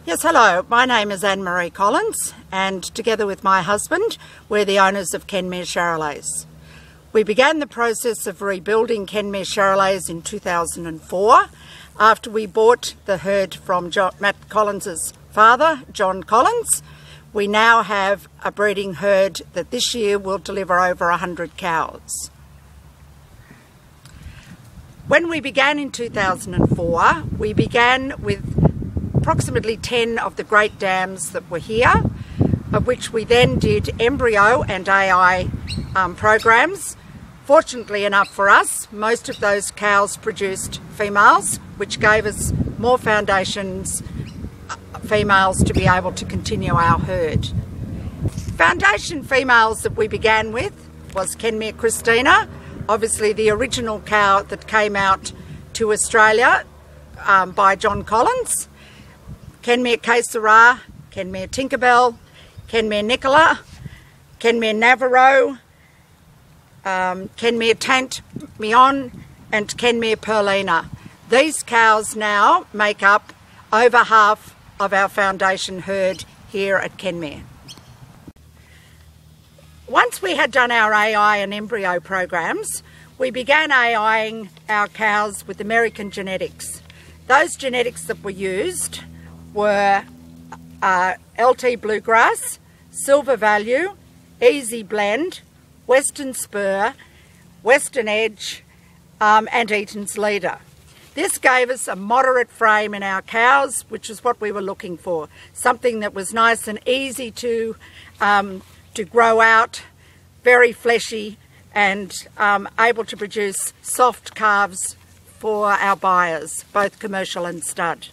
Yes, hello. My name is Anne-Marie Collins, and together with my husband, we're the owners of Kenmere Charolais. We began the process of rebuilding Kenmere Charolais in 2004 after we bought the herd from Matt Collins's father, John Collins. We now have a breeding herd that this year will deliver over 100 cows. When we began in 2004, we began with approximately 10 of the great dams that were here, of which we then did embryo and AI programs. Fortunately enough for us, most of those cows produced females, which gave us more foundations females to be able to continue our herd. Foundation females that we began with was Kenmere Christina, obviously the original cow that came out to Australia by John Collins, Kenmere Charolais, Kenmere Tinkerbell, Kenmere Nicola, Kenmere Navarro, Kenmere Tant Mion and Kenmere Perlina. These cows now make up over half of our foundation herd here at Kenmere. Once we had done our AI and embryo programs, we began AIing our cows with American genetics. Those genetics that were used were LT Bluegrass, Silver Value, Easy Blend, Western Spur, Western Edge and Eaton's Leader. This gave us a moderate frame in our cows, which is what we were looking for. Something that was nice and easy to grow out, very fleshy and able to produce soft calves for our buyers, both commercial and stud.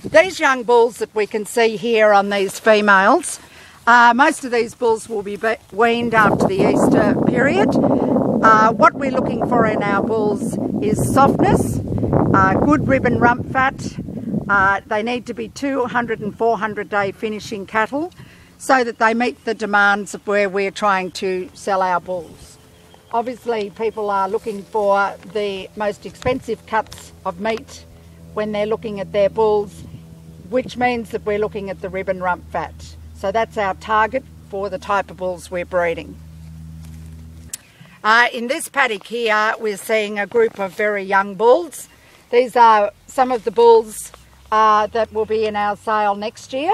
These young bulls that we can see here on these females, most of these bulls will be weaned after the Easter period. What we're looking for in our bulls is softness, good ribbon rump fat. They need to be 200 and 400 day finishing cattle so that they meet the demands of where we're trying to sell our bulls. Obviously people are looking for the most expensive cuts of meat when they're looking at their bulls, which means that we're looking at the ribbon rump fat. So that's our target for the type of bulls we're breeding. In this paddock here, we're seeing a group of very young bulls. These are some of the bulls that will be in our sale next year.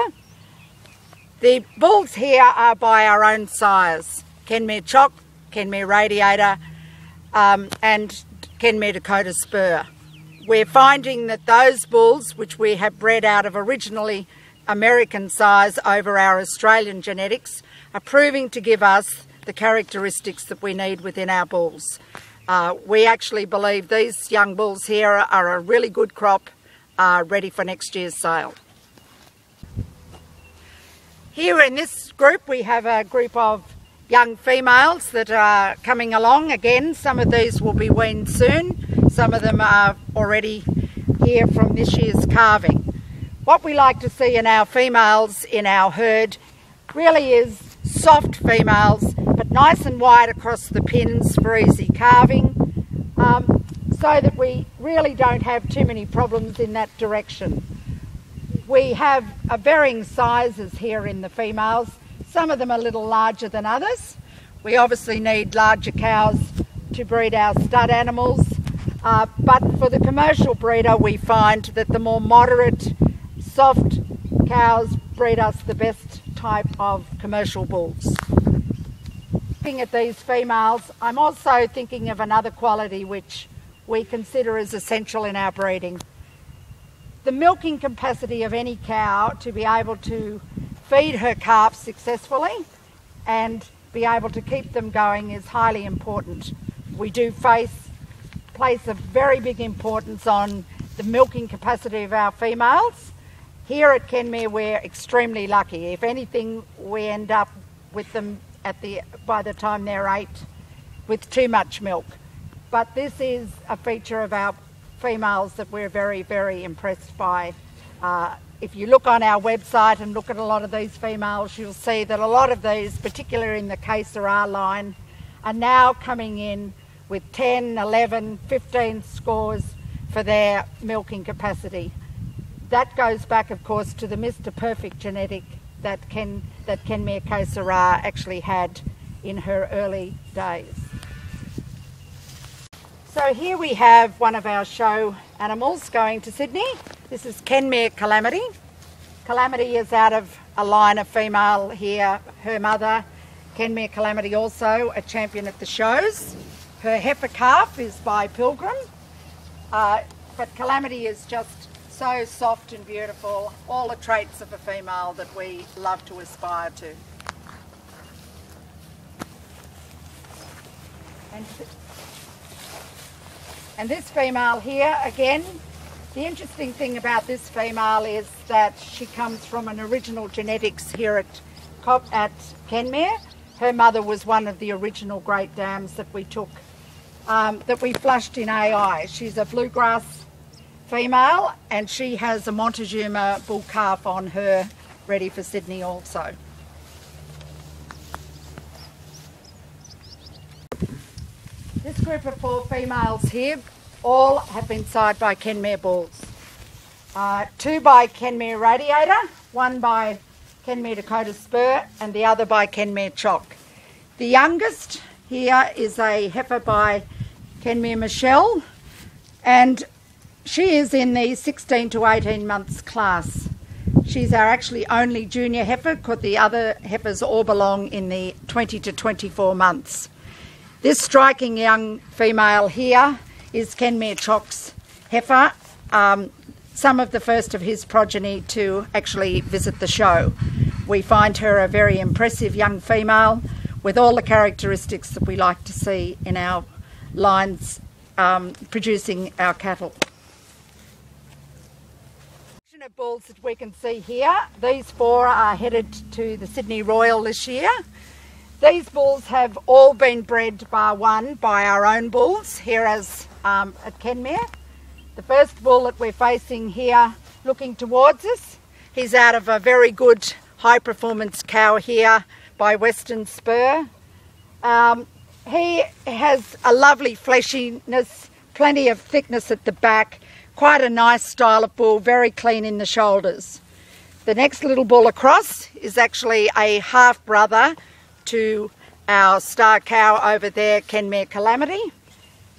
The bulls here are by our own sires: Kenmere Choc, Kenmere Radiator and Kenmere Dakota Spur. We're finding that those bulls, which we have bred out of originally American sires over our Australian genetics, are proving to give us the characteristics that we need within our bulls. We actually believe these young bulls here are a really good crop, ready for next year's sale. Here in this group we have a group of young females that are coming along. Again, some of these will be weaned soon. Some of them are already here from this year's calving. What we like to see in our females in our herd really is soft females, but nice and wide across the pins for easy calving, so that we really don't have too many problems in that direction. We have varying sizes here in the females. Some of them are a little larger than others. We obviously need larger cows to breed our stud animals, but for the commercial breeder we find that the more moderate, soft cows breed us the best type of commercial bulls. Looking at these females, I'm also thinking of another quality which we consider as essential in our breeding. The milking capacity of any cow to be able to feed her calves successfully and be able to keep them going is highly important. We do place a very big importance on the milking capacity of our females. Here at Kenmere we're extremely lucky. If anything, we end up with them by the time they're 8 with too much milk. But this is a feature of our females that we're very, very impressed by. If you look on our website and look at a lot of these females, you'll see that a lot of these, particularly in the Charolais line, are now coming in with 10, 11, 15 scores for their milking capacity. That goes back, of course, to the Mr. Perfect genetic that Kenmere Charolais actually had in her early days. So here we have one of our show animals going to Sydney. This is Kenmere Calamity. Calamity is out of a line of female here. Her mother, Kenmere Calamity, also a champion at the shows. Her heifer calf is by Pilgrim. But Calamity is just so soft and beautiful, all the traits of a female that we love to aspire to. And this female here, again, the interesting thing about this female is that she comes from an original genetics here at Kenmere. Her mother was one of the original great dams that we took, that we flushed in AI. She's a bluegrass female, and she has a Montezuma bull calf on her, ready for Sydney also. This group of 4 females here all have been sired by Kenmere bulls. 2 by Kenmere Radiator, 1 by Kenmere Dakota Spur, and the other by Kenmere Chock. The youngest here is a heifer by Kenmere Michelle, and she is in the 16 to 18 months class. She's our actually only junior heifer, because the other heifers all belong in the 20 to 24 months. This striking young female here is Kenmere Chock's heifer, some of the first of his progeny to actually visit the show. We find her a very impressive young female with all the characteristics that we like to see in our lines producing our cattle. Of bulls that we can see here, these 4 are headed to the Sydney Royal this year. These bulls have all been bred bar one by our own bulls here at Kenmere. The first bull that we're facing here looking towards us, he's out of a very good high performance cow here by Western Spur. He has a lovely fleshiness, plenty of thickness at the back, quite a nice style of bull, very clean in the shoulders. The next little bull across is actually a half brother to our star cow over there, Kenmere Calamity.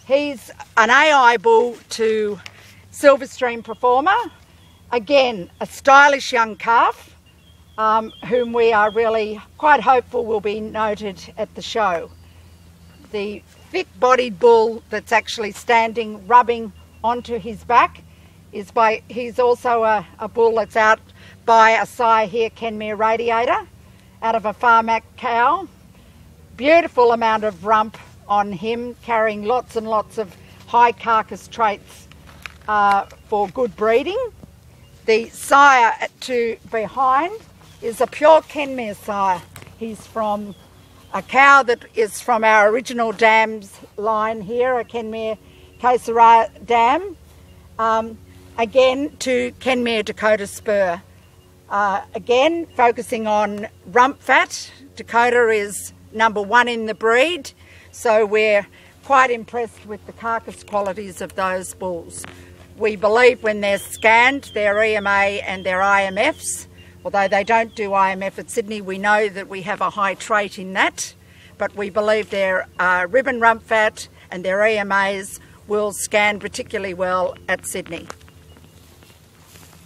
He's an AI bull to Silverstream Performer. Again, a stylish young calf whom we are really quite hopeful will be noted at the show. The thick-bodied bull that's actually standing, rubbing onto his back, he's also a bull that's out by a sire here, Kenmere Radiator, out of a Farmac cow. Beautiful amount of rump on him, carrying lots and lots of high carcass traits for good breeding. The sire to behind is a pure Kenmere sire. He's from a cow that is from our original dams line here, a Kenmere Charolais dam, again to Kenmere Dakota Spur. Again, focusing on rump fat. Dakota is number 1 in the breed, so we're quite impressed with the carcass qualities of those bulls. We believe when they're scanned, their EMA and their IMFs, although they don't do IMF at Sydney, we know that we have a high trait in that, but we believe their ribbon rump fat and their EMAs will scan particularly well at Sydney.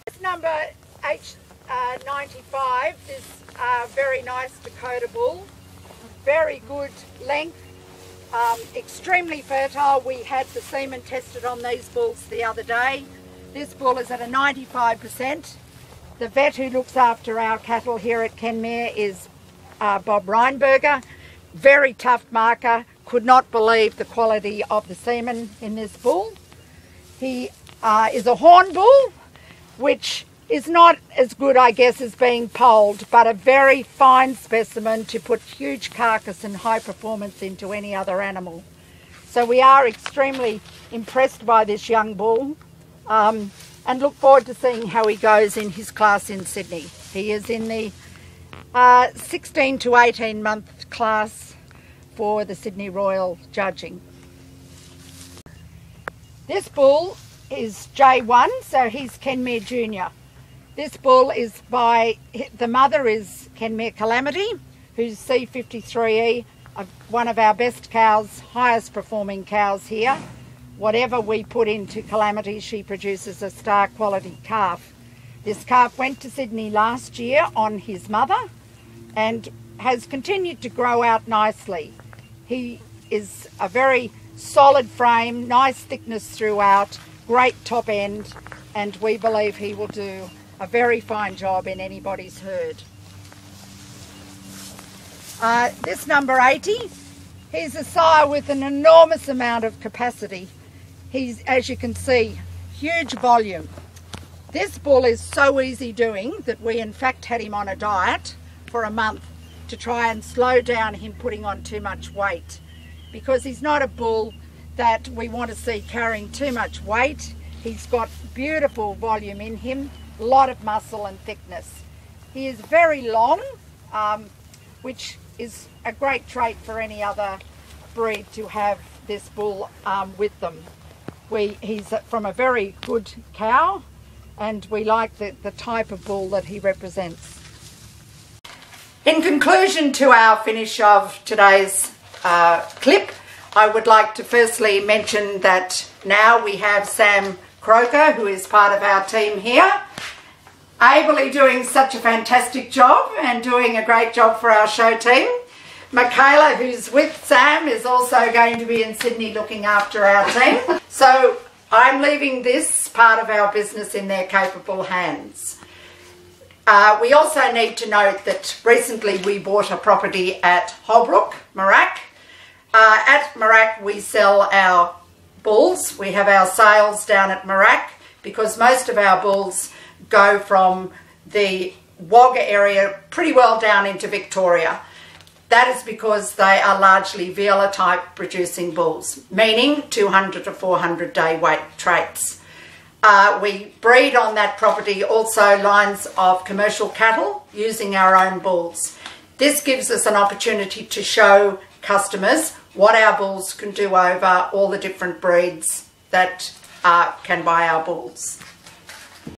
This number H95, this very nice Dakota bull, very good length, extremely fertile. We had the semen tested on these bulls the other day. This bull is at a 95%. The vet who looks after our cattle here at Kenmere is Bob Reinberger, very tough marker. Could not believe the quality of the semen in this bull. He is a horn bull, which is not as good, I guess, as being polled, but a very fine specimen to put huge carcass and high performance into any other animal. So we are extremely impressed by this young bull and look forward to seeing how he goes in his class in Sydney. He is in the 16 to 18 month class for the Sydney Royal judging. This bull is J1, so he's Kenmere Jr. This bull is by, the mother is Kenmere Calamity, who's C53E, one of our best cows, highest performing cows here. Whatever we put into Calamity, she produces a star quality calf. This calf went to Sydney last year on his mother and has continued to grow out nicely. He is a very solid frame, nice thickness throughout, great top end, and we believe he will do a very fine job in anybody's herd. This number 80, he's a sire with an enormous amount of capacity. He's, as you can see, huge volume. This bull is so easy doing that we in fact had him on a diet for a month to try and slow down him putting on too much weight, because he's not a bull that we want to see carrying too much weight. He's got beautiful volume in him, a lot of muscle and thickness. He is very long, which is a great trait for any other breed to have this bull with them. He's from a very good cow, and we like the type of bull that he represents. In conclusion to our finish of today's clip, I would like to firstly mention that now we have Sam Croker, who is part of our team here, ably doing such a fantastic job and doing a great job for our show team. Michaela, who's with Sam, is also going to be in Sydney looking after our team. So I'm leaving this part of our business in their capable hands. We also need to note that recently we bought a property at Holbrook, Moorack. At Moorack we sell our bulls. We have our sales down at Moorack because most of our bulls go from the Wagga area pretty well down into Victoria. That is because they are largely Viola type producing bulls, meaning 200 to 400 day weight traits. We breed on that property also lines of commercial cattle using our own bulls. This gives us an opportunity to show customers what our bulls can do over all the different breeds that can buy our bulls.